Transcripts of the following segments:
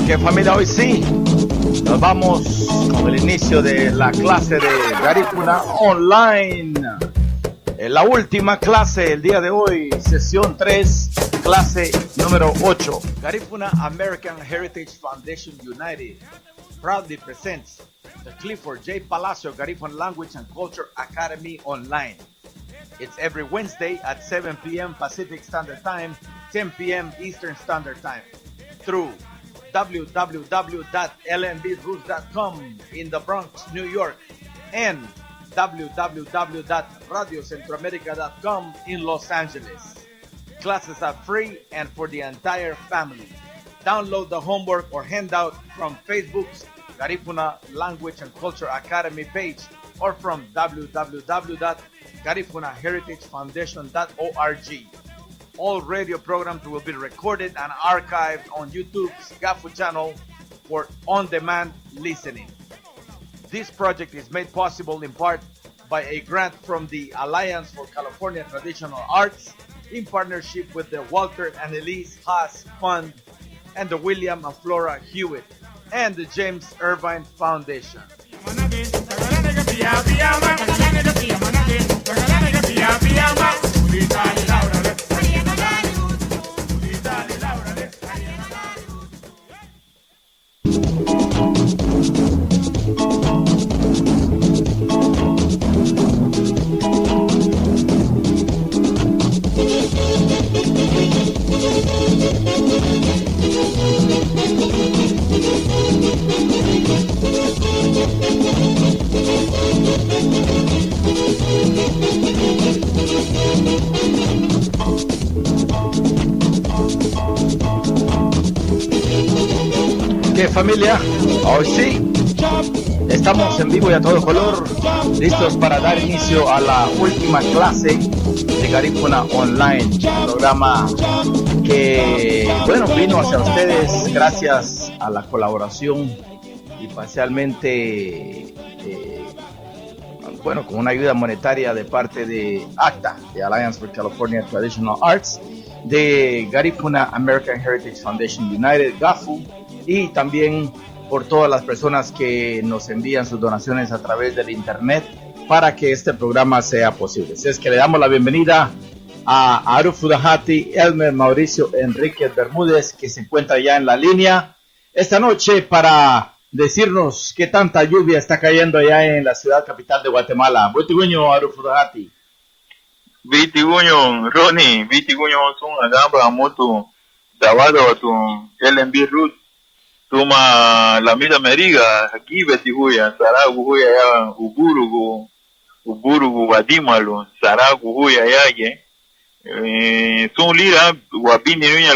Que familia, hoy sí nos vamos con el inicio de la clase de Garífuna Online. La última clase el día de hoy, sesión 3, clase número 8. Garífuna American Heritage Foundation United proudly presents the Clifford J. Palacio Garifuna Language and Culture Academy Online. It's every Wednesday at 7 p.m. Pacific Standard Time, 10 p.m. Eastern Standard Time, through www.lmbroots.com in the Bronx, New York, and www.radiocentroamerica.com in Los Angeles. Classes are free and for the entire family. Download the homework or handout from Facebook's Garifuna Language and Culture Academy page or from www.garifunaheritagefoundation.org. All radio programs will be recorded and archived on YouTube's GAFU channel for on-demand listening. This project is made possible in part by a grant from the Alliance for California Traditional Arts in partnership with the Walter and Elise Haas Fund and the William and Flora Hewitt and the James Irvine Foundation. ¿Qué familia? Hoy sí, estamos en vivo y a todo color, listos para dar inicio a la última clase de Garífuna Online, programa que, bueno, vino hacia ustedes gracias a la colaboración y parcialmente, bueno, con una ayuda monetaria de parte de ACTA, de Alliance for California Traditional Arts, de Garífuna American Heritage Foundation United, GAFU, y también por todas las personas que nos envían sus donaciones a través del internet para que este programa sea posible. Así es que le damos la bienvenida a Arufu Dahati, Elmer Mauricio Enriquez Bermúdez, que se encuentra ya en la línea esta noche para decirnos qué tanta lluvia está cayendo allá en la ciudad capital de Guatemala. Buetiguño, Arufu Dahati. Vitigunyo, Ronnie, Vitigunyo son agamba moto dabado tu LMB Root. Tuma la mida meriga aquí Vitihuya, Saraguya ya Uburugu Badimalo, Saraguya ya ye. Son lira wabini nunya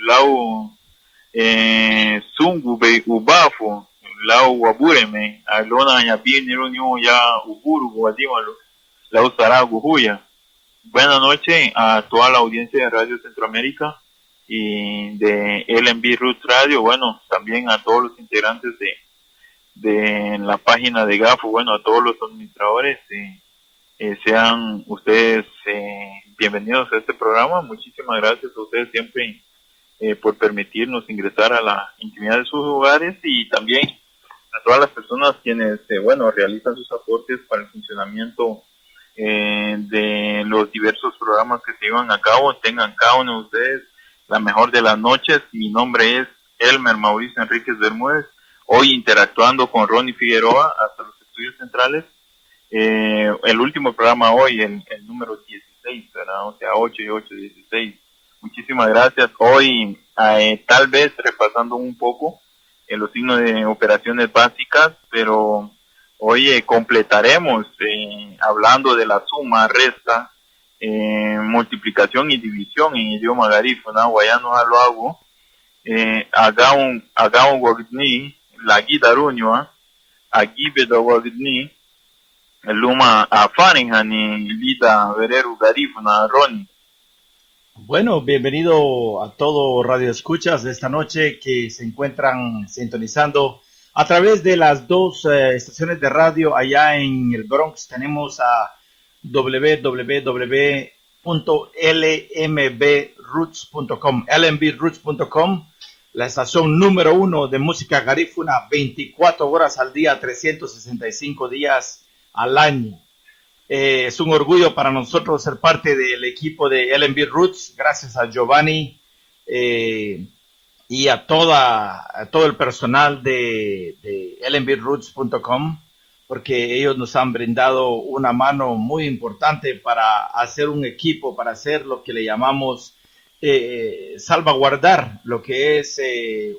lao sungu be ubafu lao wabureme alona ya bini runyo ya Uburugu Badimalo, lao Saraguya. Buenas noches a toda la audiencia de Radio Centroamérica y de LMB Roots Radio, bueno, también a todos los integrantes de la página de GAFU, bueno, a todos los administradores, sean ustedes bienvenidos a este programa. Muchísimas gracias a ustedes siempre por permitirnos ingresar a la intimidad de sus hogares y también a todas las personas quienes, bueno, realizan sus aportes para el funcionamiento de los diversos programas que se llevan a cabo. Tengan cada uno de ustedes la mejor de las noches. Mi nombre es Elmer Mauricio Enríquez Bermúdez, hoy interactuando con Ronnie Figueroa hasta los estudios centrales. El último programa hoy, el número 16, ¿verdad? O sea, 8 y 8, 16. Muchísimas gracias. Hoy, tal vez repasando un poco los signos de operaciones básicas, pero hoy completaremos hablando de la suma, resta, multiplicación y división en idioma garífuna, guayano lo hago, agaun wagni, la guidaruño, agibedo wagni, luma afarinhani, lida vereru garífuna, Ronnie. Bueno, bienvenido a todo Radio Escuchas de esta noche que se encuentran sintonizando a través de las dos estaciones de radio allá en el Bronx. Tenemos a www.lmbroots.com, lmbroots.com, la estación número 1 de música garífuna, 24 horas al día, 365 días al año. Es un orgullo para nosotros ser parte del equipo de LNB Roots, gracias a Giovanni y a todo el personal de lnbroots.com, porque ellos nos han brindado una mano muy importante para hacer un equipo, para hacer lo que le llamamos salvaguardar lo que es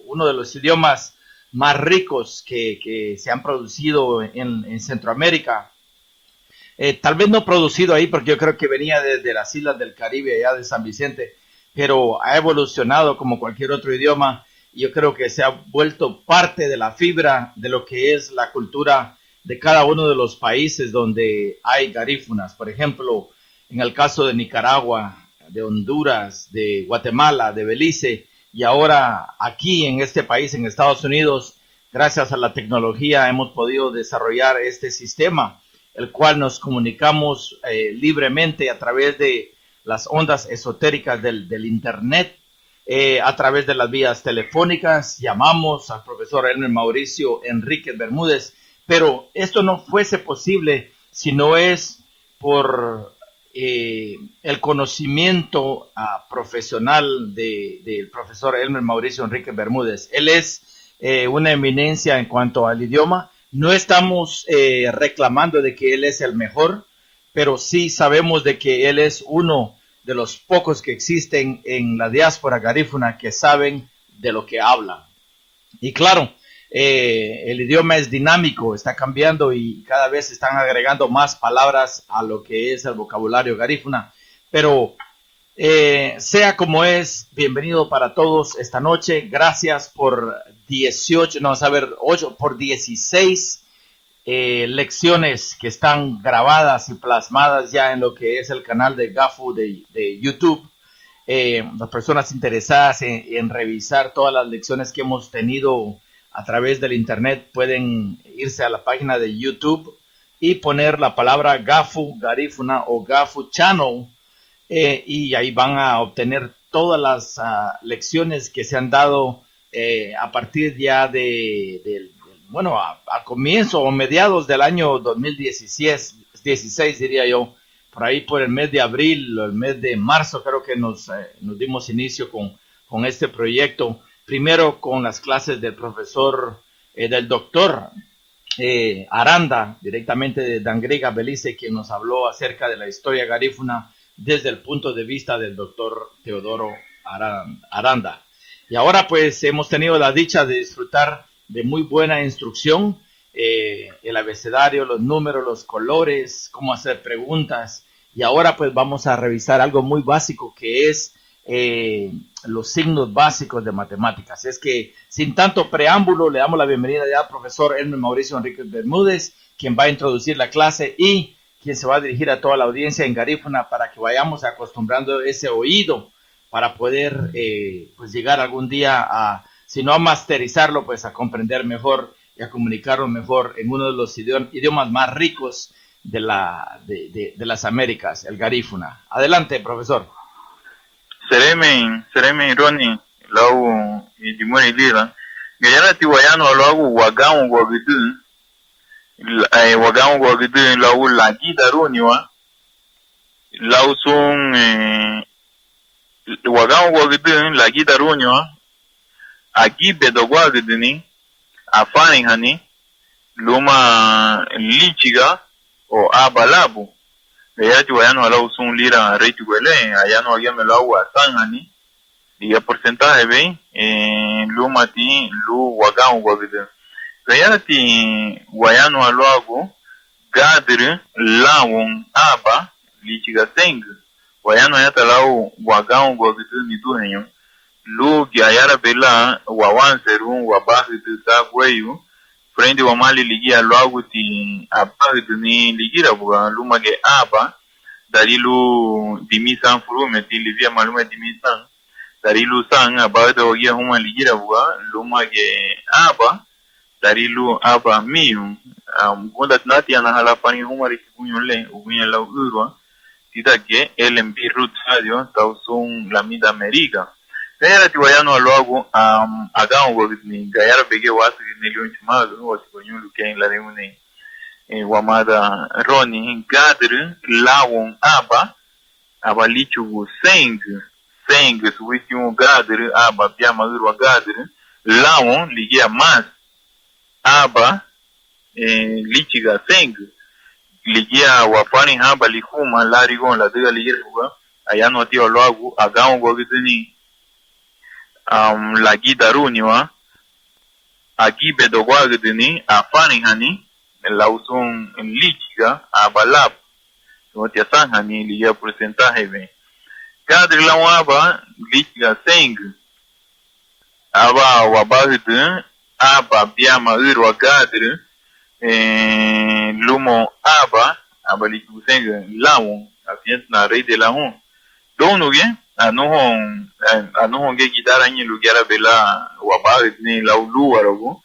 uno de los idiomas más ricos que se han producido en Centroamérica. Tal vez no producido ahí, porque yo creo que venía desde las islas del Caribe, allá de San Vicente, pero ha evolucionado como cualquier otro idioma, y yo creo que se ha vuelto parte de la fibra de lo que es la cultura de cada uno de los países donde hay garífunas. Por ejemplo, en el caso de Nicaragua, de Honduras, de Guatemala, de Belice, y ahora aquí en este país, en Estados Unidos, gracias a la tecnología hemos podido desarrollar este sistema, el cual nos comunicamos libremente a través de las ondas esotéricas del Internet, a través de las vías telefónicas. Llamamos al profesor Elmer Mauricio Enrique Bermúdez, pero esto no fuese posible si no es por el conocimiento profesional del profesor Elmer Mauricio Enrique Bermúdez. Él es una eminencia en cuanto al idioma. No estamos reclamando de que él es el mejor, pero sí sabemos de que él es uno de los pocos que existen en la diáspora garífuna que saben de lo que hablan. Y claro, el idioma es dinámico, está cambiando y cada vez están agregando más palabras a lo que es el vocabulario garífuna. Pero sea como es, bienvenido para todos esta noche. Gracias por 16 lecciones que están grabadas y plasmadas ya en lo que es el canal de GAFU de YouTube. Las personas interesadas en revisar todas las lecciones que hemos tenido a través del internet pueden irse a la página de YouTube y poner la palabra GAFU Garífuna o GAFU Channel, y ahí van a obtener todas las lecciones que se han dado a partir ya a comienzo o mediados del año 2016 diría yo, por ahí por el mes de abril o el mes de marzo creo que nos dimos inicio con este proyecto. Primero con las clases del profesor, del doctor Aranda, directamente de Dangriga, Belice, quien nos habló acerca de la historia garífuna desde el punto de vista del doctor Teodoro Aranda. Y ahora pues hemos tenido la dicha de disfrutar de muy buena instrucción, el abecedario, los números, los colores, cómo hacer preguntas. Y ahora pues vamos a revisar algo muy básico que es los signos básicos de matemáticas. Es que sin tanto preámbulo le damos la bienvenida ya al profesor Elmer Mauricio Enrique Bermúdez, quien va a introducir la clase y quien se va a dirigir a toda la audiencia en garífuna para que vayamos acostumbrando ese oído para poder pues llegar algún día si no a masterizarlo, pues a comprender mejor y a comunicarlo mejor en uno de los idiomas más ricos de las Américas, el garífuna. Adelante, profesor. Sereme Ronnie, lau dimoni lira. Gayana ti wayano lau wagamu wagidu. Wagamu wagidu lau lagi daruni wa. Lau sun wagamu wagidu lagi daruni wa. Agi bedogwa gidini. Afani hani. Luma lichiga o abalabu. Yati wayano ala usun lira reiti wele ayano agame la wa tangani dia porcentaje be luma ti lu wagan wagde yati wayano alogo gadre lawon aba lichiga teng wayano yata law wagan wagde ni duhenyo lu gyayara bela wawan serum wabahi ta gweyu frente wa mali ligia logo ti apare ni ligira buga luma ge aba dalilu dimisan furu meti livia malume dimisan dalilu sang aba de ogia huma ligira buga luma ge aba dalilu aba miu gonda tnati ana hala pani huma rikunyolle ugunya la urwa tita ge LNB Roots Radio tausun la mida America Era ti wayano logo agan wo ni gayara bege wasu ni lion chimago wasi konyulu ken la reune wamada roni gadre lawon aba lichu seng suwisi un gadre aba pia magurwa gadre lawon ligia mas aba lichiga seng ligia wafani haba likuma larigon la diga ligira ayano ti logo agan wo gidini lagi daruni wa agibe dogwagdini afani hani lausun lichiga abalab wotia san hani liya porcentaje be kadri lawaba lichiga seng aba wabagd aba biama urwa gadri lumo aba lichiga seng lawon afient na rei de lawon donuge anuhon ge gidara nyi lugiara bela wabagd ni laulu warago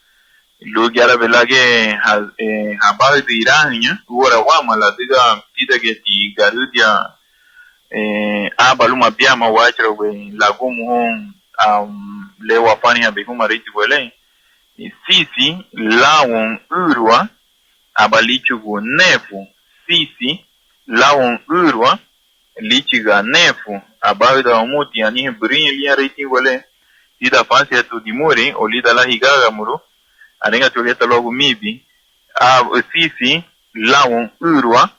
lugiara bela ge habagd iranya wara wama la diga tida ge ti garudia abaluma biama wachra we lagumu hon le wafani ha behuma riti wele sisi lawon urwa abalichugo nefu sisi lawon urwa lichiga nefu abagda omuti ani brin liya riti wele ida fansi tu dimuri olida la higaga muru arenga toleta logo mibi sisi lawon urwa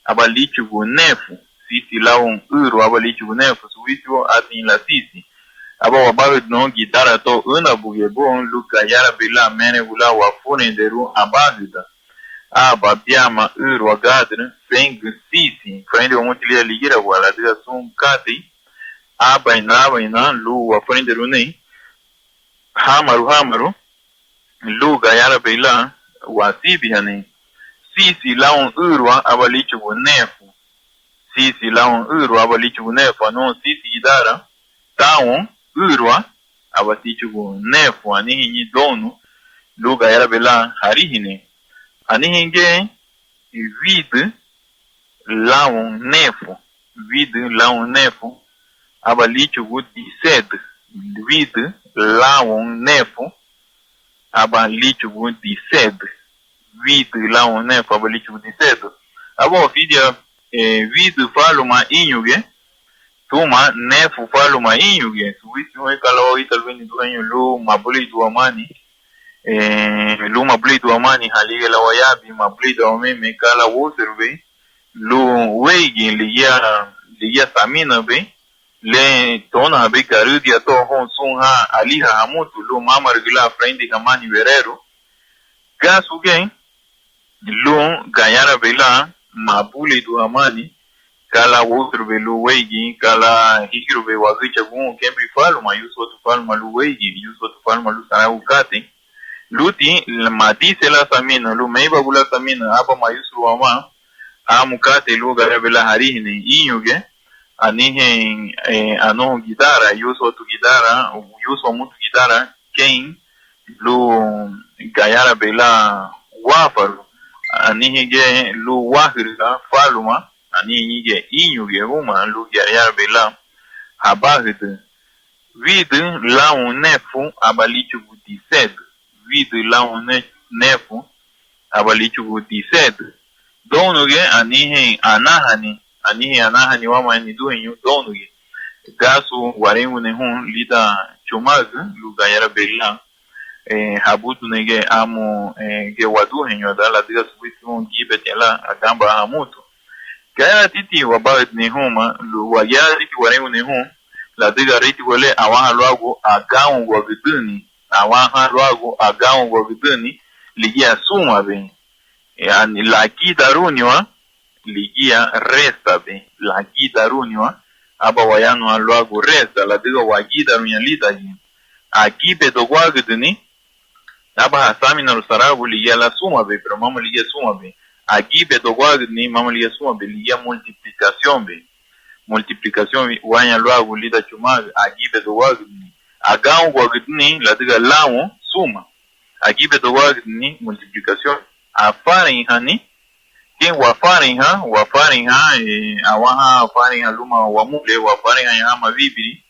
abalichugo nefu sisi lawon urwa abalichugo nefu suwicho atin la sisi aba wabagd no gitara to una bugebo luka yara bila mene wula wafune deru abagda aba biama urwa gadre seng sisi frente omuti ligira wala diga sum kati aba ina lu wafune deru ne hamaru luga yara bila wasibi hani sisi lawon urwa abalichugo nefu sisi lawon urwa abalichugo nefu no sisi idara tawon urwa abatichugo nefu ani hinyi donu luga yara bila harihine ani hinge vide lawon nefu abalichugo 17 vide lawon nefu abalichugo 17 vide lawon nefu abalichugo 17 abo fidia vide faluma inyuge tuma nefu faluma inyuge suwisi we kala italweni duanyo lu mabuli duamani lu mabuli duamani halige la wayabi mabuli duameme kala woserbe lu weigi liya samina be le tona be garudia to hon sunha aliha hamutu lu mamargila frendi kamani verero gasuge lu gayara bela mabuli duamani kala woserbe lu weigi kala higrobe wazicha gun kembi faluma yuso tu faluma lu weigi yuso tu faluma lu saukati luti madise la samina lu meiba bula samina aba mayusru wama amukate lu garabela harihine inyuge anihe ano gidara yuso tu gidara yuso mutu gidara ken lu gayara bela wafaru anihe ge lu wahirga faluma ani nyige inyuge uma lu gayara bela habagd vide lawon nefu abalichugo 17 vide lawon nefu abalichugo 17 donuge anihe anahani wama ni duhenyu donuge gasu warengune hun lida chumag luga yara bela habutu nege amu ge waduhenyu dala diga subisi hun gibet yala agamba hamutu gaya titi wabagd ni huma wagya titi warengune hun la diga riti wale awaha lwago agaun wagduni awaha lwago agaun wagduni ligia suma be yani laki daruni wa ligia resta be laki daruni wa aba wayano lwago resta la diga wagida runya lida akibe dogwagduni aba hasami na rusarabu ligia la suma be pero mama ligia suma be akibe dogwagduni mama ligia suma be ligia multiplication wanya lwago lida chumag agibe dogwagduni agaun wagduni la diga lawo suma agibe dogwagduni multiplication afari hani ken wafari ha awaha afari ha luma wamule wafari ha mavibi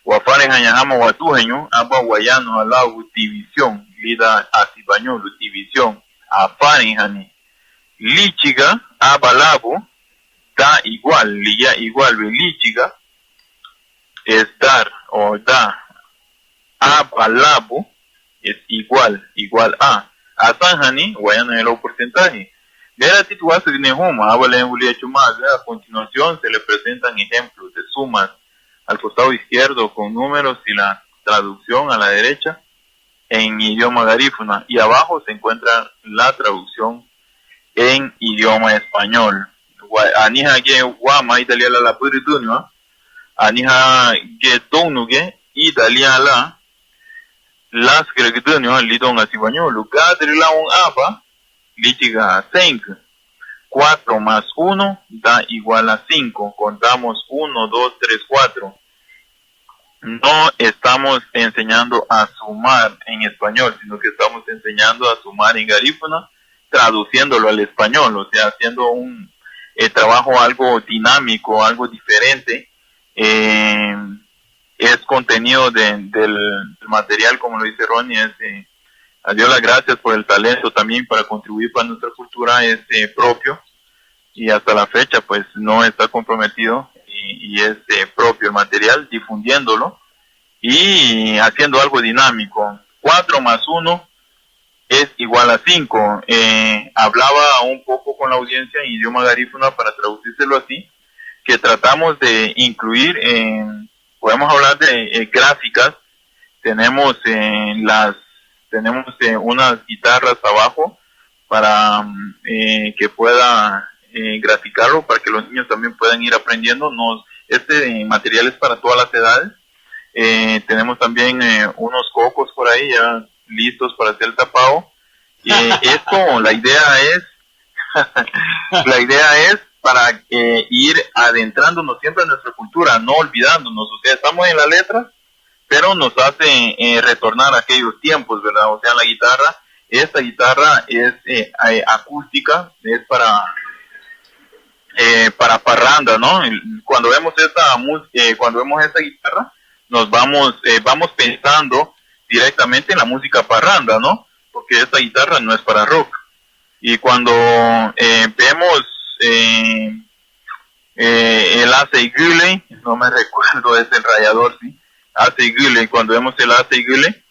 Wafane hanyahama watuhenyo, aba wayano alau división, lida asibaño, división, afane hani. Lichiga, aba labo, da igual, liya igual, lichiga, es dar o da. Aba labo, es igual a. Asanjani, wayano el porcentaje. Vera situación de Nehoma, habla en a continuación se le presentan ejemplos de sumas al costado izquierdo con números y la traducción a la derecha en idioma garífuna, y abajo se encuentra la traducción en idioma español. Anija ge wama italia la puridunio, anija ge tonuge italia las gregdunio lidon asibaño lugar de la un aba litiga 5. 4 más 1 da igual a 5. Contamos 1, 2, 3, 4. No estamos enseñando a sumar en español, sino que estamos enseñando a sumar en garífuna, traduciéndolo al español, o sea, haciendo un trabajo algo dinámico, algo diferente. Es contenido del material, como lo dice Ronnie, a Dios las gracias por el talento también para contribuir para nuestra cultura propio, y hasta la fecha pues no está comprometido y es propio el material, difundiéndolo y haciendo algo dinámico. 4 más 1 es igual a 5. Hablaba un poco con la audiencia en idioma garífuna para traducírselo así, que tratamos de incluir podemos hablar de gráficas. Tenemos unas guitarras abajo para que pueda graficarlo, para que los niños también puedan ir aprendiendo. Este material es para todas las edades. Tenemos también unos cocos por ahí ya listos para hacer el tapado. Esto, la idea es para ir adentrándonos siempre en nuestra cultura, no olvidándonos. O sea, estamos en la letra, pero nos hace retornar a aquellos tiempos, ¿verdad? O sea, esta guitarra es acústica, es para parranda, ¿no? Cuando vemos esta guitarra, nos vamos pensando directamente en la música parranda, ¿no? Porque esta guitarra no es para rock. Y cuando vemos el Ace Gule, no me recuerdo, es el rallador, ¿sí? Ace Gule, cuando vemos el Ace Gule,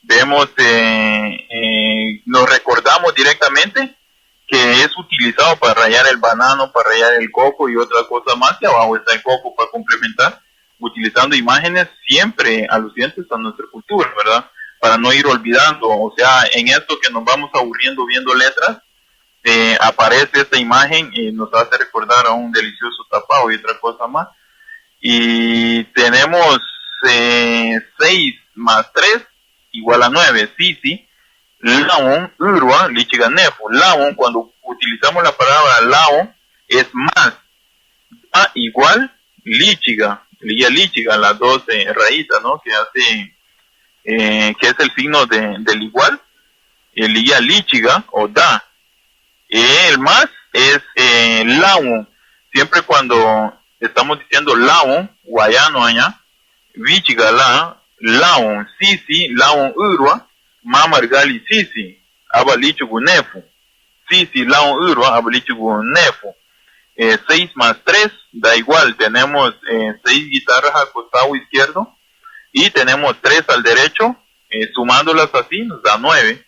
vemos, nos recordamos directamente que es utilizado para rayar el banano, para rayar el coco y otra cosa más, que abajo está el coco para complementar, utilizando imágenes siempre alucinantes a nuestra cultura, ¿verdad? Para no ir olvidando, o sea, en esto que nos vamos aburriendo viendo letras, aparece esta imagen y nos hace recordar a un delicioso tapado y otra cosa más. Y tenemos 6 más 3 igual a 9, sí. Laon, urwa, lichiganefu. Laon, cuando utilizamos la palabra laon, es más. A igual, lichiga, las dos raíces, ¿no? Que hace, que es el signo del igual. Liga lichiga o da. El más es laon. Siempre cuando estamos diciendo laon, guayano allá, vichiga laon, sisi, laon urwa, mamargali sisi, abalichu gunefu. Sisi, laon urwa, abalichu gunefu. 6 más 3 da igual. Tenemos 6 guitarras al costado izquierdo y tenemos 3 al derecho. Sumándolas así nos da 9.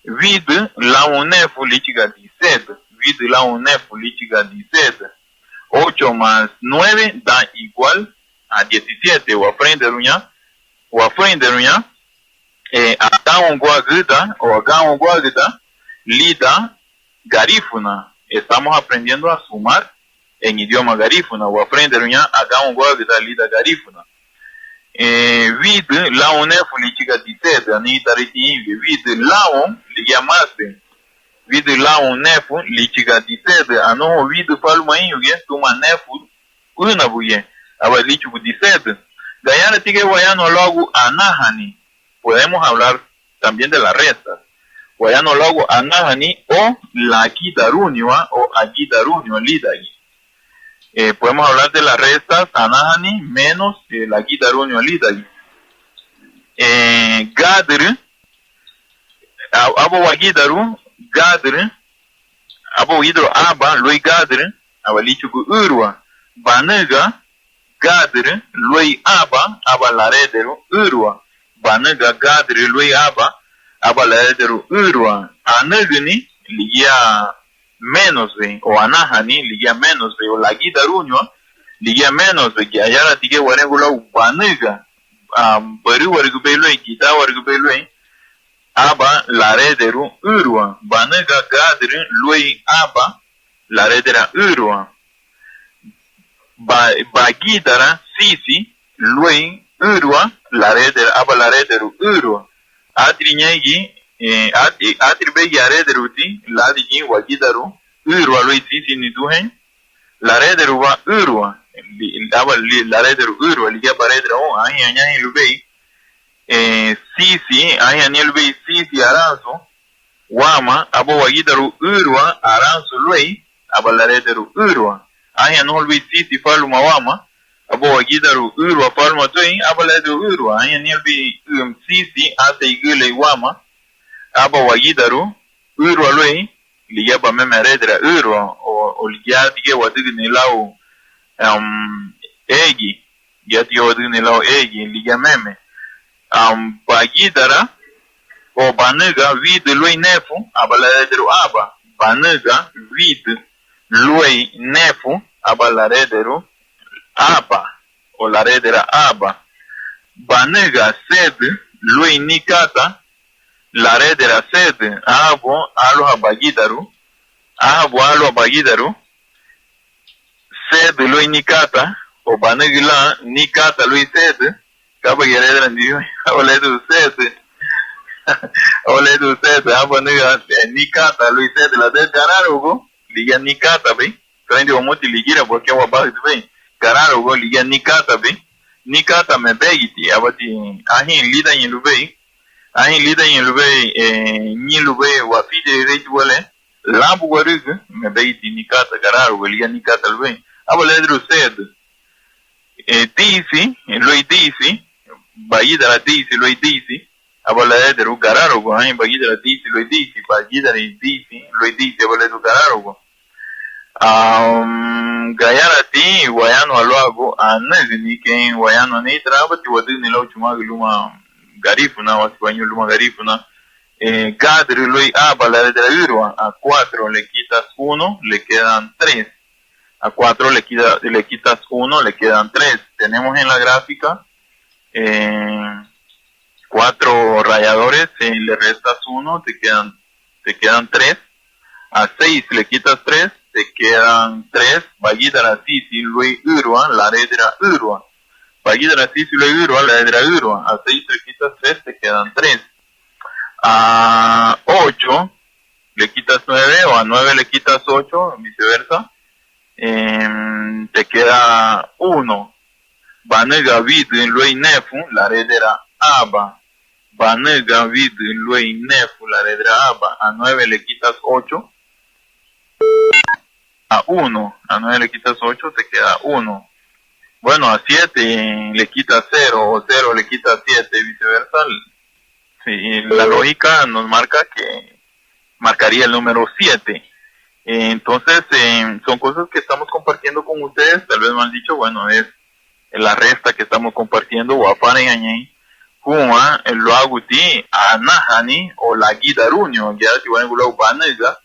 Vid laon nefu lichiga 17. Vid laon nefu lichiga 17. 8 más 9 da igual a 17. O aprenderuña. Acá un guaguita lida garífuna. Estamos aprendiendo a sumar en idioma garífuna. O aprenderuña acá un guaguita lida garífuna. Vid laon nefu lichiga 17. Anita ritiinge. Vid laon ligamaste. Vid laon nefu lichiga 17. Anoho vid palmainho ge tuma nefu una buye. Aba lichigu 17. Gayana tige guayano logo anahani. Podemos hablar también de la resta. Guayano logo anahani o la guitarunio o aguitarunio lidagi. Podemos hablar de las restas, anahani, menos la guitarunio lidagi. Gadr, abo wagidaru, gadr, abo wagidaru aba, lui gadr, abalichu ku urwa. Banega, gadr, lui aba laredero, urwa. Banega, gadr, lui aba laredero, urwa. Anegni, ligia menos ve, o anahani, ligia menos ve, o la guitarunio, ligia menos ve, que ayara tige warengula banega. Baru wargu beloi, kita wargu beloi, aba laredero urwa. Banega gadre lui aba laredera urwa. Bagidara sisi lui urwa laredera aba laredero urwa. Atrinyegi atribegi arederuti ladigi wagidaru urwa lui sisi ni duhen laredero wa urwa. Aba laredero urwa liga baredera o ahi anyahi lubei sisi ahi anyahi lubei sisi aranzo wama abo wagidaru urwa aranzo lui aba laredero urwa ahi anyahi lubei sisi faluma wama abo wagidaru urwa faluma tui aba laredero urwa ahi anyahi lubei sisi ate igule wama aba wagidaru urwa lui liga ba meme aredera urwa o liga tige wadigi nilau egi yati wadini lao egi liga meme bagidara o banega vid lui nefu abalaredero aba banega vid lui nefu abalaredero aba o laredera aba banega sed lui nikata laredera sed abo alo bagidaru sed lui nikata o banegila nikata lui sed kaba geredra ndiyo oledu sed abanega nikata lui sed la de gararugo liga nikata be kandi omuti ligira porque wa ba be gararugo liga nikata be nikata me begiti abati ahin lida yin lube nyi lube wa fide rituale lambu warugo me begiti nikata gararugo liga nikata lube aboledru sed disi lui disi bagidara disi lui disi aboledru gararugo ahin bagidara disi lui disi bagidara disi lui disi aboledru gararugo gayarati wayano aloago anazini ken wayano ni trabati wadini lo chumagu luma garifuna wasibanyu luma garifuna gadri lui abalaredra urwa a 4 le quitas 1 le quedan 3 a 4 le quitas 1, le quedan 3. Tenemos en la gráfica 4 rayadores, le restas 1, te quedan 3. A 6 le quitas 3, te quedan 3. Bagidara sisi lui urwa, la redra urwa. Bagidara sisi lui urwa, la redra urwa. A 6 le quitas 3, te quedan 3. A 8 le quitas 9, o a 9 le quitas 8, viceversa. Te queda 1. Banega vid lui nefu, la redera aba. Banega vid lui nefu, la redera aba. A 9 le quitas 8. A 1. A 9 le quitas 8, te queda 1. Bueno, a 7 le quitas 0, o 0 le quitas 7, viceversa. Sí, la lógica nos marca que marcaría el número 7. Entonces, son cosas que estamos compartiendo con ustedes, tal vez me han dicho, bueno, es la resta que estamos compartiendo, wafareñañi, kuma, lo aguti, anahani, o la guidarunio, ya si van a gular banega,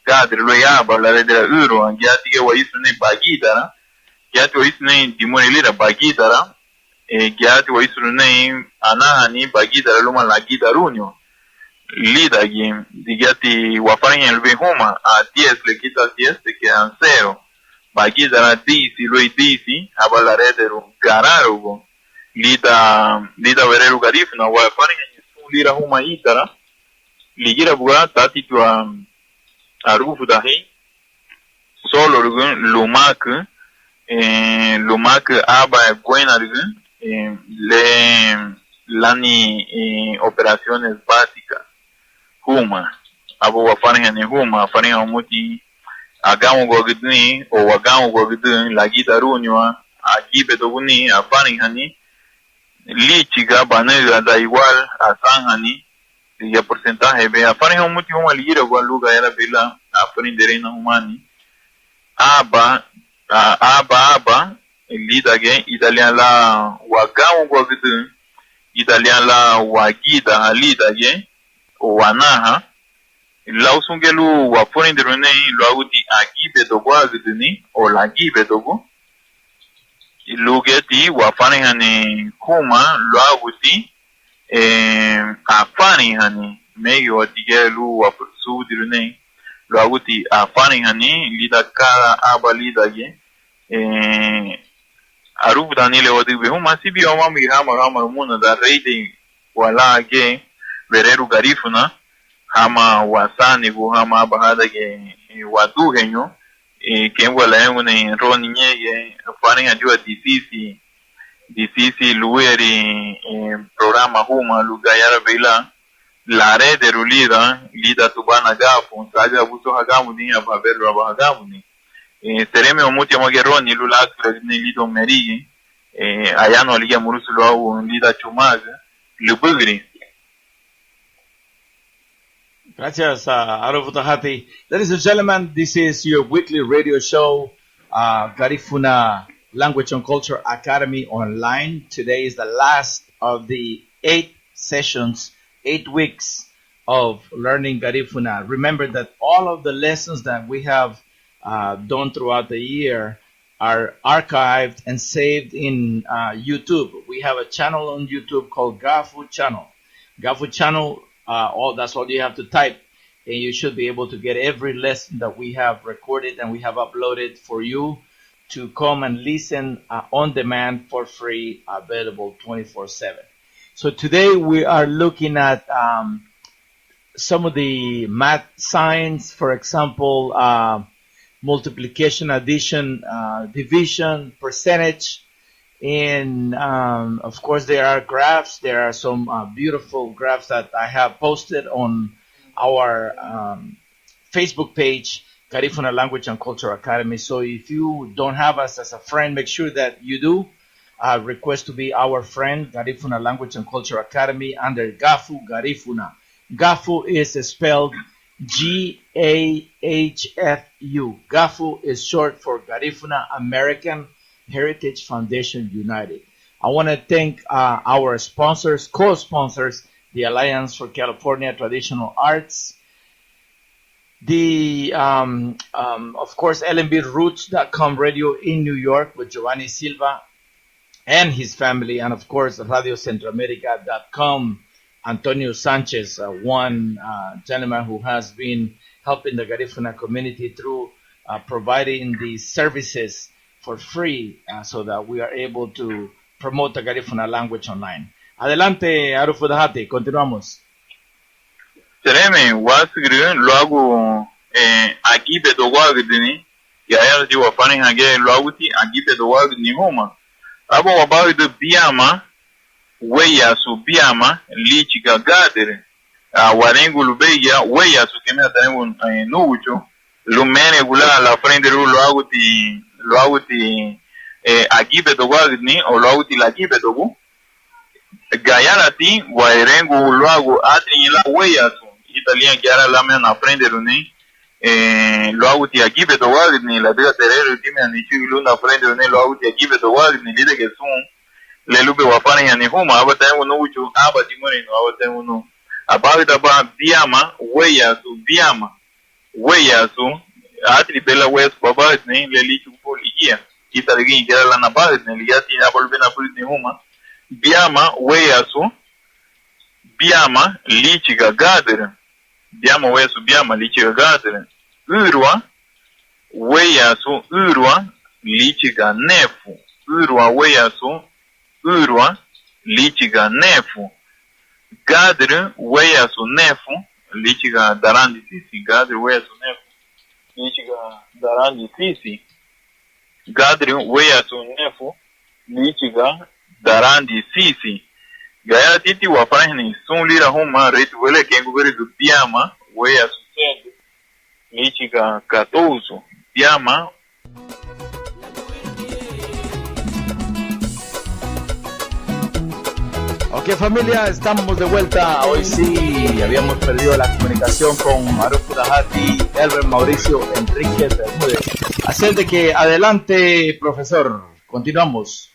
gadre, lo ya, hablar de la uro, ya si que voy a decir bagidara, ya te voy a decir dimonilira, bagidara, ya te voy a decir anahani, bagidara, lo man la guidarunio. Lidagi, digati wafarin el behuma, a 10 le quitas 10, te quedan 0. Bagidara disi, lui disi, abalarederu, gararugo, lida vereru garifna, wafarin el lira huma itara, ligira buga, tatitu a rufu dahi, solo lumak, aba buena, lani operaciones básicas. Huma, abo wafarin huma, wafarin muti agamu gogidni o wagamu gogidni lagi darunywa agibe doguni afani hani lichiga banega da igual a sanhani ya porcentaje be afani humuti huma ligira kwa lugha era bila afani derena humani aba lidage italian la wagamu gogidni italian la wagida halidage o wanaha lausungelu wafoni derone lo auti agibe dogo agidni o lagibe dogo lugeti wafani hani kuma lo auti afani hani meyo atigelu wafusu derone lo auti afani hani lida kara aba lidage arufu danile wadibe huma sibi omami hama muna da reide wala ge vereru garifuna hama wasani gu hama bahada ge wadu genyo kemwa la yangu ne roni nyege fani ajua disisi lueri programa huma luga yara beila la rede rulida lida tubana gafu saja buso hagamu ni ababeru abahagamu ni tereme omuti amageroni lula akra ni lido merigi ayano aliya murusu lo lida chumaga lubugri. Gracias, Aruf Tahati. Ladies and gentlemen, this is your weekly radio show, Garifuna Language and Culture Academy online. Today is the last of the 8 sessions, 8 weeks of learning Garifuna. Remember that all of the lessons that we have done throughout the year are archived and saved in YouTube. We have a channel on YouTube called Gafu Channel. Gafu Channel, that's all you have to type, and you should be able to get every lesson that we have recorded and we have uploaded for you to come and listen on demand for free, available 24/7. So today we are looking at some of the math signs, for example, multiplication, addition, division, percentage. And of course, there are graphs. There are some beautiful graphs that I have posted on our Facebook page, Garifuna Language and Culture Academy. So if you don't have us as a friend, make sure that you do. Request to be our friend, Garifuna Language and Culture Academy, under Gafu Garifuna. Gafu is spelled G-A-H-F-U. Gafu is short for Garifuna American Heritage Foundation United. I want to thank our sponsors, co-sponsors, the Alliance for California Traditional Arts, the, of course, LMBRoots.com radio in New York with Giovanni Silva and his family, and of course, RadioCentroamerica.com, Antonio Sanchez, one gentleman who has been helping the Garifuna community through providing the services for free, so that we are able to promote the Garifuna language online. Adelante, Aruf Dahati, continuamos. Tereme wasigri luagu agibe dogwagdini ya yarji wafani hage luaguti agibe dogwagdini homa abo wabawidu biyama weya su biyama lichi gagadere warengu lubeya weya su kemea tarengu nuucho lumene gula la frente ru luaguti agibe dogwagdini o luaguti lagibe dogu gayarati wairengu luagu atri la weya su italian chiara la mea aprende rune lo auti agibe to wagni la dega terero kimi anichi luna aprende rune lo auti agibe to wagni lide ke sun le lube wapane yani homa abata no uchu abati mori no abata no abata ba biama weya su atri bela wes baba ni le lichu poligia italigi chiara la na base ne liati abolbena pulni homa biama weya su biama lichi gagadere biama wesu biama lichi gagadere urwa weyasu urwa lichi ga nefu urwa weyasu urwa lichi ga nefu gadere weyasu nefu lichi ga darandi sisi gadere weyasu nefu lichi ga darandi sisi gadere weyasu nefu lichi ga darandi sisi gaya titi wafanya ni sun lira homa retu wele kengu gori du biama weya susende lichiga 14 Biama. Ok, familia, estamos de vuelta. Hoy sí habíamos perdido la comunicación con Maru Furahati, Elber Mauricio Enrique Bermúdez. Así es de que adelante, profesor, continuamos.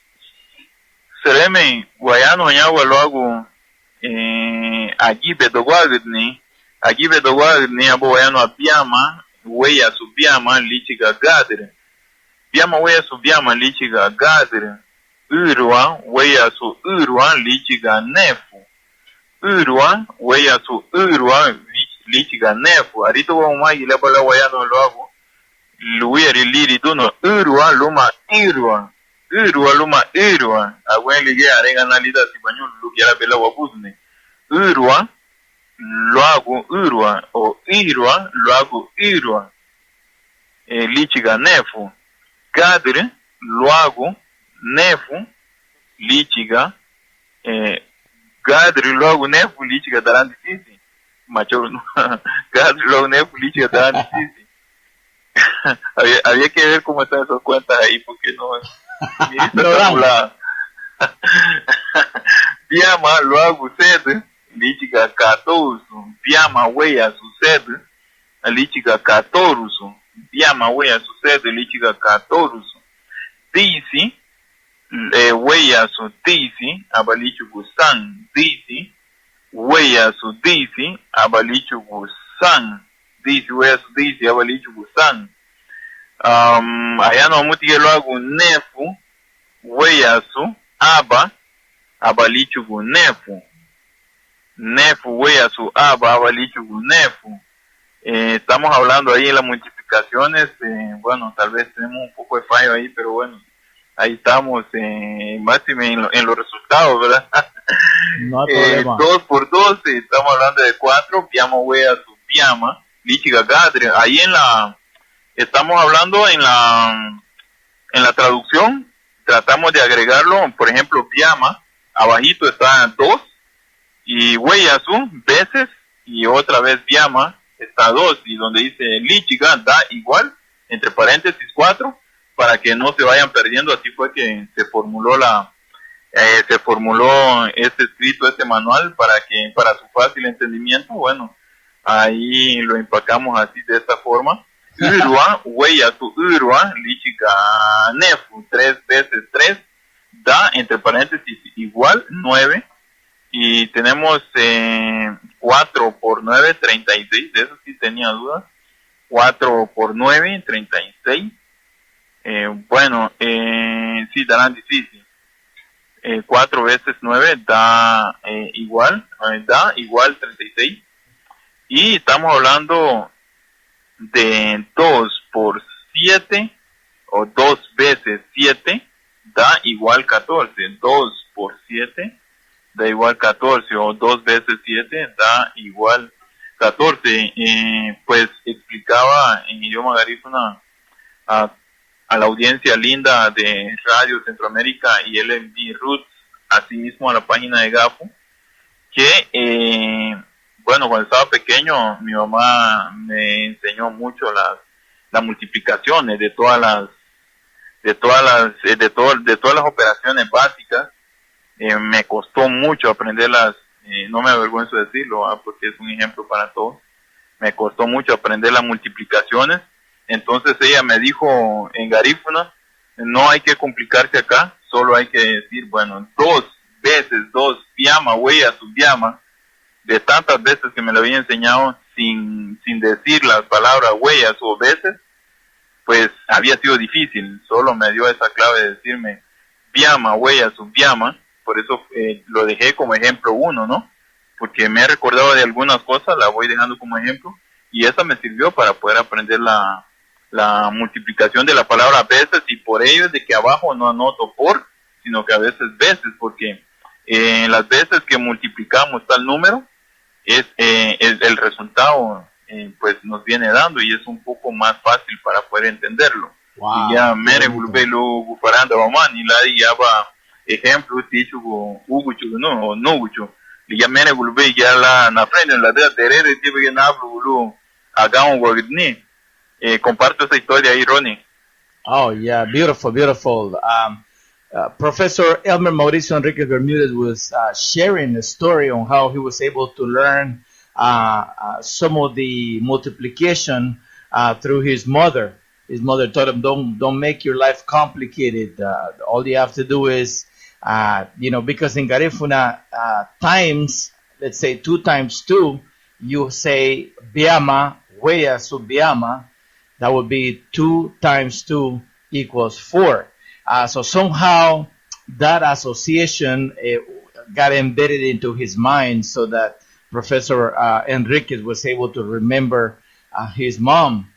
Sereme Guayano Ñagua lo hago aquí Bedoguagni, abo Guayano a Biama, Huella su Biama, Lichiga Gadre. Biama Huella su Biama, Lichiga Gadre. Urua, Huella su Urua, Lichiga Nefu. Urua, Huella su Urua, Lichiga Nefu. Arito Guamá y la palabra Guayano lo hago. Luiri Liri Duno, Urua, Luma, Irua. Urua, Luma, Irua. Agüen ligue arenga nalida si baño lugiara bela wabuzne. Urua, lo hago Urua, o Irua, lo hago Irua. Lichiga Nefu. Gadre, lo hago Nefu, lichiga, gadri logo nefu, lichiga darán difícil. Macho, gadri logo nefu, lichiga darán difícil. había que ver cómo están esas cuentas ahí, porque no es. Biama lo hago sed, lichiga 14. Biama huella su sed, lichiga 14. Biama huella su sed, lichiga 14. Dice. Huella su disi, abalichu gusan, disi, huella su disi, abalichu gusan, disi, huella su disi, abalichu gusan. Allá no muti que lo hago nefu, huella su, abalichu gunefu, nefu, huella su, abalichu gunefu. Estamos hablando ahí de las multiplicaciones, bueno, tal vez tenemos un poco de fallo ahí, pero bueno. Ahí estamos, máximo en los resultados, ¿verdad? No hay problema. 2 por 2, estamos hablando de 4, Biama Huella su Biama, Lichiga Gadre. Ahí estamos hablando en la traducción, tratamos de agregarlo, por ejemplo, Biama, abajito está 2, y Huella su, veces, y otra vez Biama, está 2, y donde dice Lichiga, da igual, entre paréntesis 4, para que no se vayan perdiendo. Así fue que se formuló este escrito, este manual, para su fácil entendimiento. Bueno, ahí lo empacamos así de esta forma. Urua, huella tu urua, lichiga nefu, 3 veces 3, da, entre paréntesis, igual, 9, y tenemos 4 por 9, 36, de eso sí tenía dudas. 4 por 9, 36. Bueno, sí, darán difícil. 4 veces 9 da igual 36. Y estamos hablando de 2 por 7, o 2 veces 7, da igual 14. 2 por 7 da igual 14, o 2 veces 7 da igual 14. Pues explicaba en idioma garífuna a la audiencia linda de Radio Centroamérica y LMD Roots, asimismo a la página de GAFU, que bueno, cuando estaba pequeño mi mamá me enseñó mucho las multiplicaciones de todas las operaciones básicas. Me costó mucho aprenderlas, no me avergüenzo de decirlo, porque es un ejemplo para todos. Me costó mucho aprender las multiplicaciones. Entonces ella me dijo en garífuna, no hay que complicarse acá, solo hay que decir, bueno, 2 veces 2, Biama, huella, su Biama, de tantas veces que me lo había enseñado sin decir las palabras huellas o veces, pues había sido difícil. Solo me dio esa clave de decirme Biama, huella, su Biama, por eso lo dejé como ejemplo 1, ¿no? Porque me he recordado de algunas cosas, la voy dejando como ejemplo, y esa me sirvió para poder aprender la multiplicación de la palabra veces, y por ello es de que abajo no anoto por, sino que a veces veces, porque las veces que multiplicamos tal número, es el resultado pues nos viene dando, y es un poco más fácil para poder entenderlo. Wow, y ya mere gulbelo gufaranda waman y la ya va ejemplo tichu uguchu no gucho y ya mere gulbe ya la na frente la de terere tipo que na hablo agao wagni comparto esa historia ahí, Ronnie. Oh, yeah, beautiful, beautiful. Professor Elmer Mauricio Enriquez Bermudez was sharing a story on how he was able to learn some of the multiplication through his mother. His mother told him, "Don't make your life complicated. All you have to do is, because in Garifuna times, let's say 2 times 2, you say biama, wea su biama. That would be 2 times 2 equals 4. So somehow that association got embedded into his mind, so that Professor Enriquez was able to remember his mom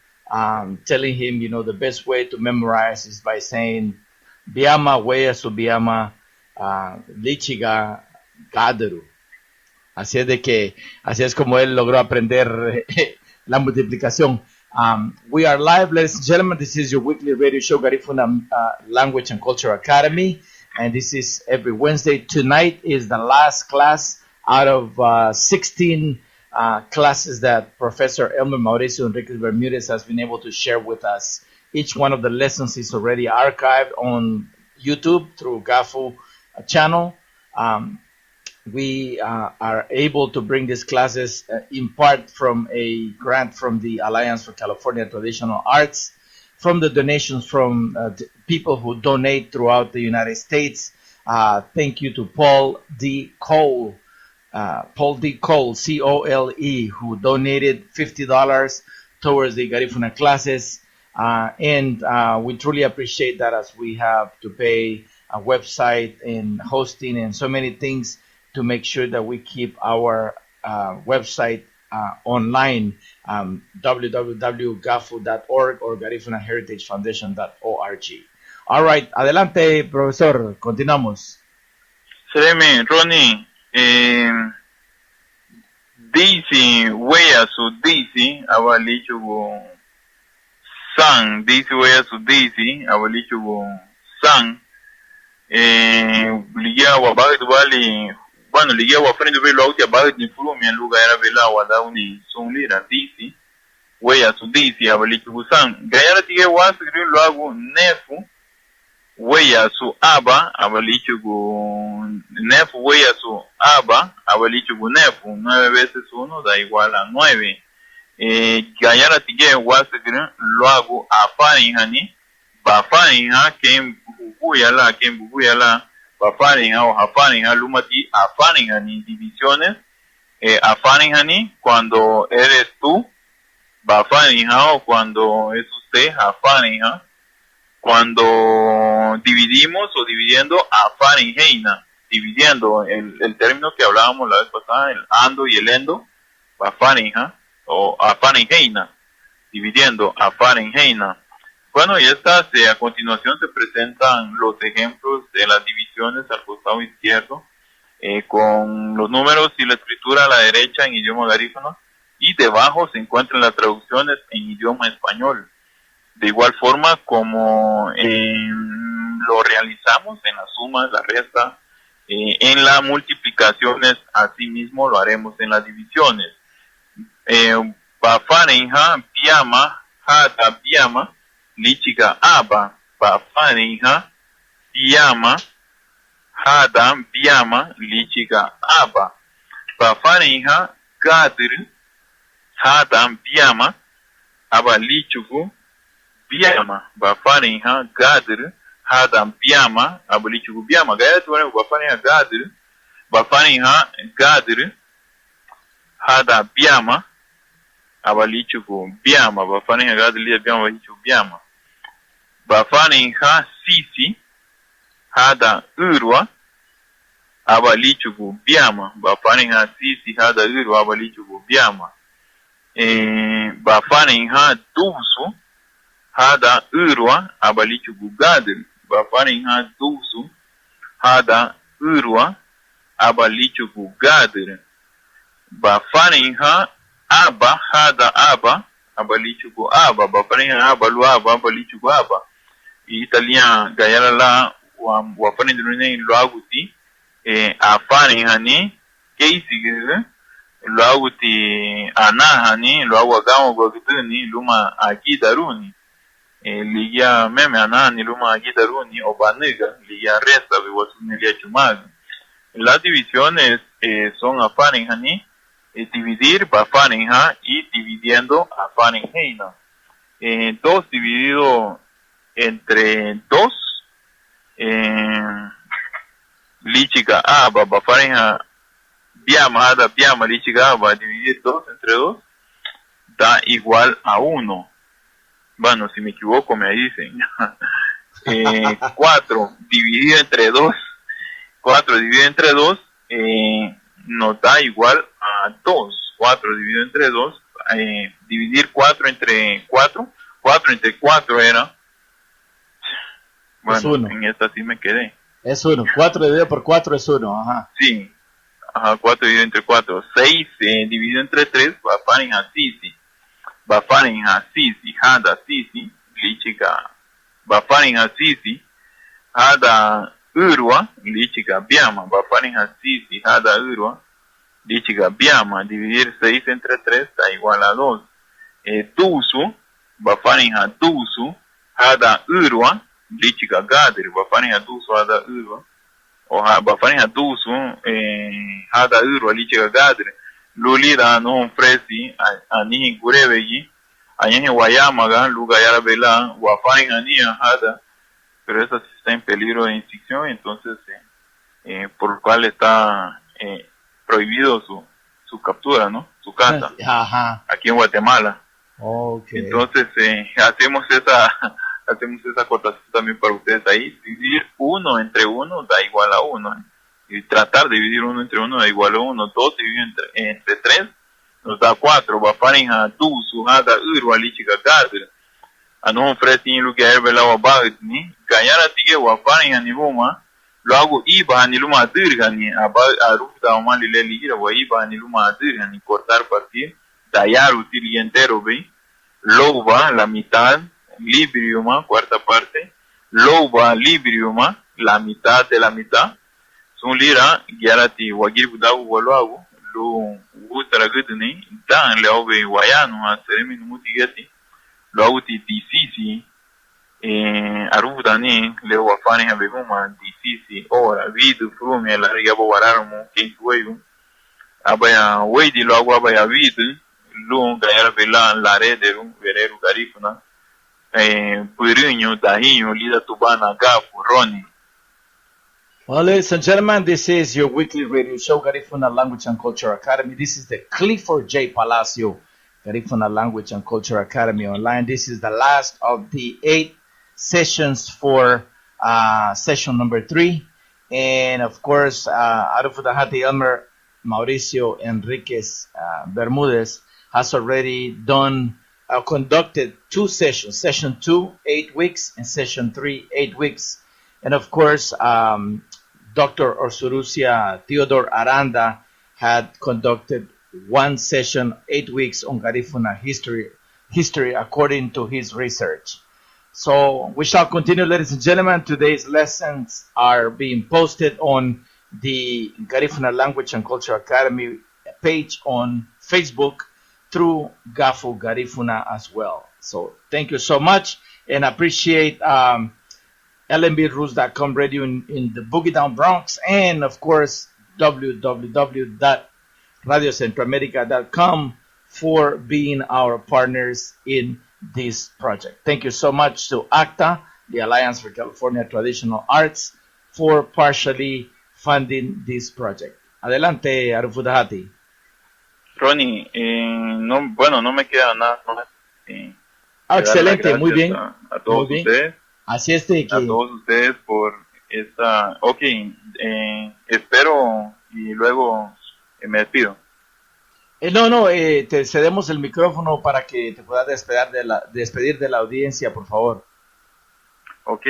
telling him, the best way to memorize is by saying biama wea su biama lichiga gaderu. Así es como él logró aprender la multiplicación. We are live, ladies and gentlemen. This is your weekly radio show, Garifuna Language and Culture Academy, and this is every Wednesday. Tonight is the last class out of 16 classes that Professor Elmer Mauricio Enriquez Bermudez has been able to share with us. Each one of the lessons is already archived on YouTube through GAFU channel. We are able to bring these classes in part from a grant from the Alliance for California Traditional Arts, from the donations from people who donate throughout the United States. Thank you to Paul D. Cole, C-O-L-E, who donated $50 towards the Garifuna classes. And we truly appreciate that, as we have to pay a website and hosting and so many things to make sure that we keep our website online, www.gafu.org or GarifunaHeritageFoundation.org. All right, adelante, profesor, continuamos. Sereme, Ronnie, Daisy, wea su Daisy, abalichugo San, Daisy, wea su Daisy, abalichugo San, ligia wabagit wali. Bueno, ligia wa frente velo auti abagit ni fulu mi lugar era vela wa dauni son lira Daisy, wea su Daisy, abalichugo San, gayara tige was green lo hago nefu, wea su aba, abalichugo nefu, wea su aba, abalichugo nefu, 9 veces 1 da igual a 9. Gayara tige was green lo hago afani hani, bafani ha kem buguyala, bafani ha o afani ha lumati afani hani divisiones, afani hani cuando eres tú, bafani ha o cuando es usted, afani ha. Cuando dividimos o dividiendo, afani heina, dividiendo el término que hablábamos la vez pasada, el ando y el endo, afani ha o afani heina, dividiendo, afani heina. Bueno, y estas a continuación se presentan los ejemplos de las divisiones al costado izquierdo, con los números y la escritura a la derecha en idioma garífuna, y debajo se encuentran las traducciones en idioma español. De igual forma como lo realizamos en las sumas, la resta, en las multiplicaciones, asimismo lo haremos en las divisiones. Bafarinha, biama, hada, biama, lichiga, aba, bafarinha, biama, hada, biama, lichiga, aba, bafarinha, gadir, hada, biama, aba, lichugu, biama, bafarinha, gadir, hada, biama, aba, lichugu, biama, gaya tuwane, bafarinha, gadir, bafarinha, gadir, hada, biama, abalichugu biama, bafarinha gadir, biama, abalichugu biama, bafarinha sisi, hada urwa, abalichugu biama, bafarinha sisi, hada urwa, abalichugu biama, bafarinha dusu, hada urwa, abalichugu gadir, bafarinha dusu, hada urwa, abalichugu gadir, bafarinha aba, hada aba, abalichugu aba, bafarinha aba lu aba, abalichugu aba. Italian gayala la wafarin drone lo aguti, afarinha ni, keisi lo hago ti anahani lo hago acá o ni luma aquí daruni ligia meme anahani luma aquí daruni o baniga ligia resta vivo ligia chumag. Las divisiones son afarinhani dividir bafarinha y dividiendo afarinheina. 2 dividido entre 2 lichiga aba bafarinha biama hada biama lichiga aba dividir 2 entre 2 da igual a 1. Bueno, si me equivoco me dicen. 4 dividido entre 2 4 dividido entre 2 nos da igual a 2. 4 dividido entre 2, dividir 4 entre 4, 4 entre 4 era, bueno, en esta sí me quedé. Es 1, 4 dividido por 4 es 1, ajá. Sí, ajá, 4 dividido entre 4, 6 dividido entre 3, bafarin hasisi, hada sisi, lichika, bafarin hasisi, hada urwa, lichika biama, bafarin hasisi, hada urwa, lichika biama, dividir 6 entre 3 da igual a 2. Tusu, bafarin hatusu, hada urwa, lichika gadir, bafarin hatusu, hada urwa, o bafarin hatusu, hada urwa, lichika gadir, lulida no fresi, ani gurevegi, añeje guayamaga, luga yara vela, bafarin ania, hada, pero esa sí está en peligro de extinción, entonces por lo cual está prohibido su captura, ¿no? Su caza, aquí en Guatemala. Okay. Entonces hacemos esa acotación también para ustedes ahí. Dividir 1 entre 1 da igual a 1. Y tratar de dividir 1 entre 1 da igual a 1. 2 dividido entre 3 nos da 4. Bafarin ha du su hada urwa lichiga gadr. Anon fretin lu que herbela wa bagni. Ganyara tige wafarin anibuma. Lo hago iba aniluma dirgani. Arufta omali le ligira wa iba aniluma dirgani. Cortar partir. Tallar util entero, ¿ve? Loba, la mitad, libriuma, cuarta parte. Loba, libriuma, la mitad de la mitad. Son lira, gyarati, wagir budawu waluagu, lo gustara gudni, dan le ove wayanu, a seremi numutigati, lo auti disisi, arufdani, le wafani habeguma, disisi, ora, vidu, frumi, la rigabo wararmu, kintueyu, abaya, weidi lo hago abaya vidu, Lu gayar vela la rederu vereru garifuna purinho dahinho lida tubana gafu roni. Well, ladies and gentlemen, this is your weekly radio show, Garifuna Language and Culture Academy. This is the Clifford J. Palacio Garifuna Language and Culture Academy online. This is the last of the 8 sessions for session number 3. And of course, Arufudahati Elmer Mauricio Enriquez Bermudez has already conducted 2 sessions. Session 2, 8 weeks, and session 3, 8 weeks. And of course, Dr. Orsurucia Theodore Aranda had conducted 1 session, 8 weeks on Garifuna history according to his research. So we shall continue, ladies and gentlemen. Today's lessons are being posted on the Garifuna Language and Culture Academy page on Facebook through Gafu Garifuna as well. So thank you so much, and appreciate LMBRoots.com radio in the Boogie Down Bronx, and of course www.radiocentroamerica.com for being our partners in this project. Thank you so much to ACTA, the Alliance for California Traditional Arts, for partially funding this project. Adelante, Arufudahati. Ronnie, no me queda nada más. Excelente, muy bien. A todos ustedes. Así es de que... A todos ustedes por esta... Ok, espero y luego me despido. Te cedemos el micrófono para que te puedas despedir de la audiencia, por favor. Ok,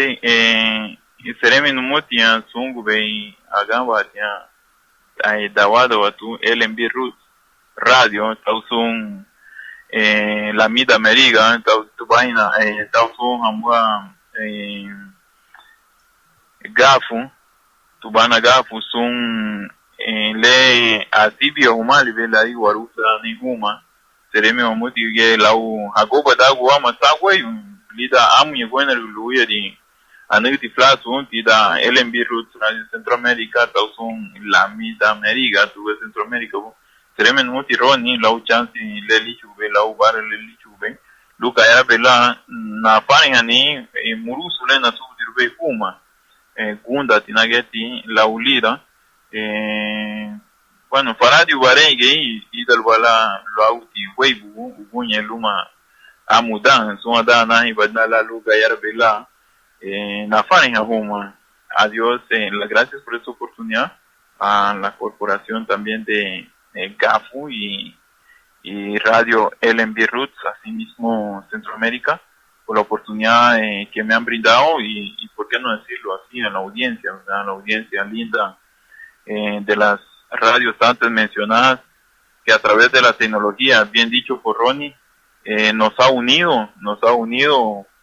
seremi numutia sungubei agamba dawado watu LMB Roots Radio tausun la mida meriga tubaina tausun hamwa gafu tubana gafu sun le asibia huma le la di warusa ni huma sereme mamuti ge lau hagoba da gua masagwe lida amu ye buena luya di aniti flasun tida LMB Roots Radio Centroamérica tausun la mida América tu Centroamérica sereme muti roni lau chance le lichube lau bar le lichube luka ya bela na fanya ni murusule na subdirbe huma gunda tinageti laulira bueno faradi warege idal wala lauti weibu ugunye luma amudan suada na ibadna la luga yarbela na fanya huma adiós las gracias por esta oportunidad a la corporación también de GAFU y Radio LMB Roots asimismo Centroamérica por la oportunidad que me han brindado y por qué no decirlo así a la audiencia, ¿verdad? La audiencia linda de las radios antes mencionadas, que a través de la tecnología, bien dicho por Ronnie, nos ha unido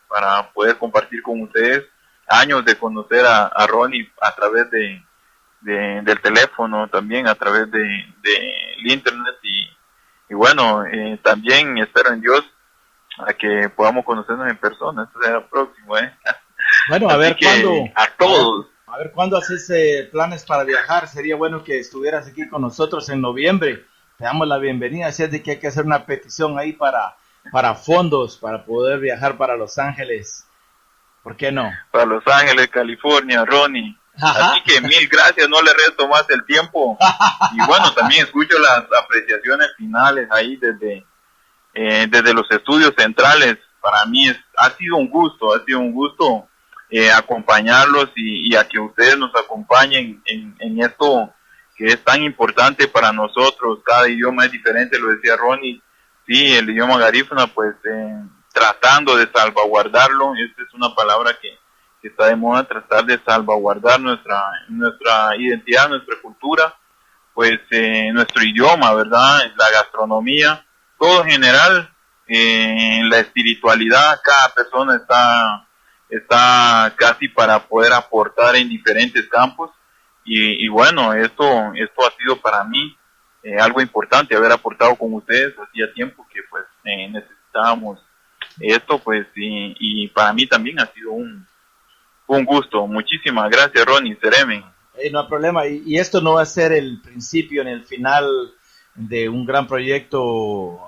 para poder compartir con ustedes años de conocer a Ronnie a través del teléfono, también a través del internet y bueno, también espero en Dios a que podamos conocernos en persona. Esto será próximo, Bueno, a ver cuándo. A todos. A ver cuándo haces planes para viajar. Sería bueno que estuvieras aquí con nosotros en noviembre. Te damos la bienvenida. Así es de que hay que hacer una petición ahí para fondos, para poder viajar para Los Ángeles. ¿Por qué no? Para Los Ángeles, California, Ronnie. Ajá. Así que mil gracias, no le resto más el tiempo. Y bueno, también escucho las apreciaciones finales ahí desde los estudios centrales. Para mí ha sido un gusto acompañarlos y a que ustedes nos acompañen en esto que es tan importante para nosotros. Cada idioma es diferente, lo decía Ronnie. Sí, el idioma garífuna, pues tratando de salvaguardarlo. Esta es una palabra que está de moda, tratar de salvaguardar nuestra identidad, nuestra cultura, pues nuestro idioma, ¿verdad? La gastronomía, todo en general, la espiritualidad, cada persona está casi para poder aportar en diferentes campos y bueno, esto ha sido para mí algo importante, haber aportado con ustedes. Hacía tiempo que pues necesitábamos esto, pues y para mí también ha sido un gusto. Muchísimas gracias, Ronnie, Sereme. No hay problema, y esto no va a ser el principio ni el final de un gran proyecto,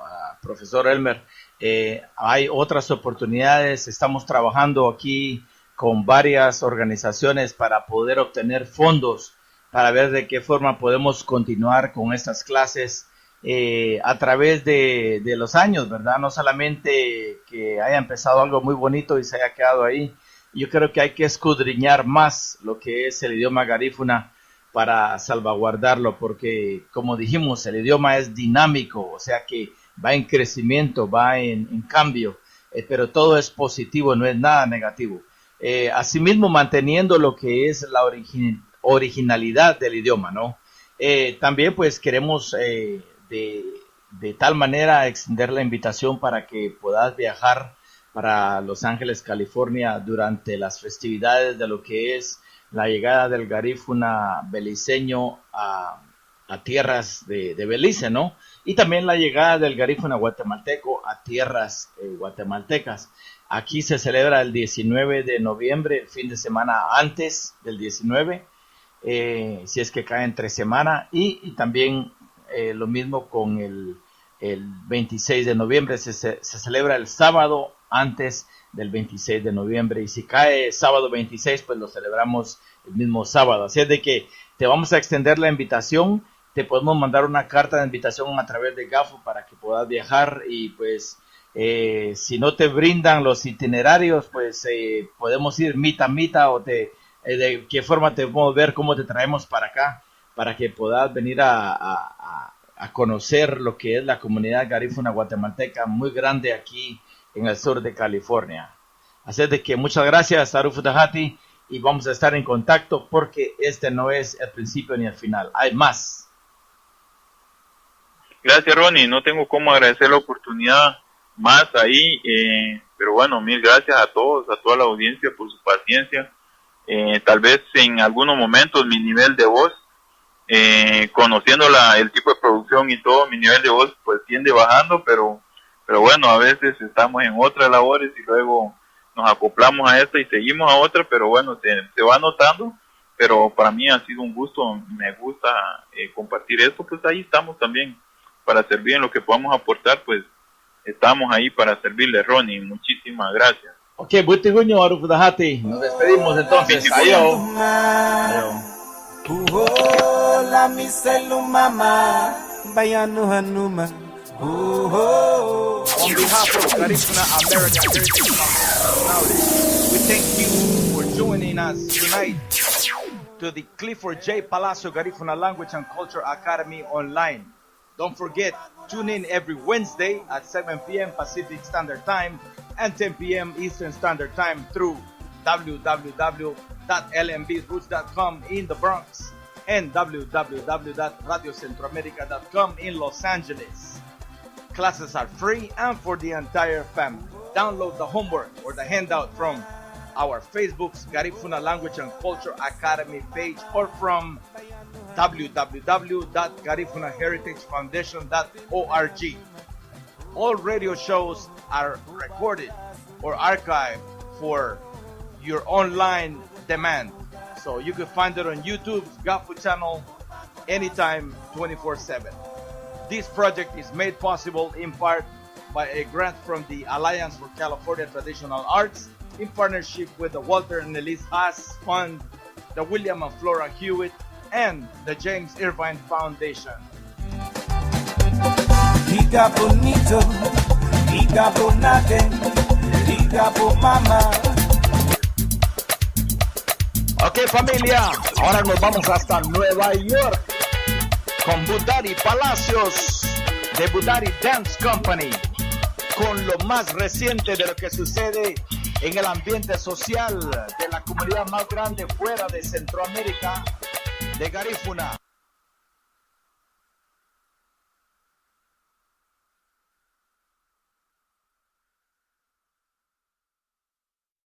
profesor Elmer. Hay otras oportunidades, estamos trabajando aquí con varias organizaciones para poder obtener fondos, para ver de qué forma podemos continuar con estas clases a través de los años, ¿verdad? No solamente que haya empezado algo muy bonito y se haya quedado ahí. Yo creo que hay que escudriñar más lo que es el idioma garífuna para salvaguardarlo, porque como dijimos, el idioma es dinámico, o sea que va en crecimiento, va en cambio, pero todo es positivo, no es nada negativo. Asimismo, manteniendo lo que es la originalidad del idioma, ¿no? También pues queremos de tal manera extender la invitación para que puedas viajar para Los Ángeles, California, durante las festividades de lo que es la llegada del garífuna beliceño a tierras de Belice, ¿no? Y también la llegada del garífuna guatemalteco a tierras guatemaltecas. Aquí se celebra el 19 de noviembre, el fin de semana antes del 19, si es que cae entre semana, y también lo mismo con el 26 de noviembre, se celebra el sábado antes del 26 de noviembre, y si cae sábado 26, pues lo celebramos el mismo sábado. Así es de que te vamos a extender la invitación, te podemos mandar una carta de invitación a través de GAFU para que puedas viajar, y pues si no te brindan los itinerarios, pues podemos ir mitad a mitad, o de qué forma te podemos ver, cómo te traemos para acá, para que puedas venir a conocer lo que es la comunidad garífuna guatemalteca, muy grande aquí en el sur de California. Así de que muchas gracias, Aruf Dahati, y vamos a estar en contacto, porque este no es el principio ni el final, hay más. Gracias, Ronnie, no tengo cómo agradecer la oportunidad más ahí, pero bueno, mil gracias a todos, a toda la audiencia por su paciencia. Tal vez en algunos momentos mi nivel de voz conociendo el tipo de producción y todo, mi nivel de voz pues tiende bajando, pero bueno, a veces estamos en otras labores y luego nos acoplamos a esta y seguimos a otra, pero bueno, se va notando, pero para mí ha sido un gusto, me gusta compartir esto, pues ahí estamos también para servir en lo que podamos aportar, pues estamos ahí para servirle, Ronnie, muchísimas gracias. Ok, Butiguño, Arufudahati, nos despedimos entonces, adiós. Hola, mi celu mama, bayanu hanuma. On behalf of Garifuna American Heritage Foundation, we thank you for joining us tonight to the Clifford J. Palacio Garifuna Language and Culture Academy online. Don't forget, tune in every Wednesday at 7 p.m. Pacific Standard Time and 10 p.m. Eastern Standard Time through www.lmbsroots.com in the Bronx and www.radiocentroamerica.com in Los Angeles. Classes are free and for the entire family. Download the homework or the handout from our Facebook's Garifuna Language and Culture Academy page or from www.garifunaheritagefoundation.org. All radio shows are recorded or archived for your online demand. So you can find it on YouTube's Gafu channel anytime, 24/7. This project is made possible in part by a grant from the Alliance for California Traditional Arts in partnership with the Walter and Elise Haas Fund, the William and Flora Hewitt, and the James Irvine Foundation. Diga bonito, diga bonate, diga bo mama. Ok, familia, ahora nos vamos hasta Nueva York con Budari Palacios de Budari Dance Company, con lo más reciente de lo que sucede en el ambiente social de la comunidad más grande fuera de Centroamérica, de Garifuna.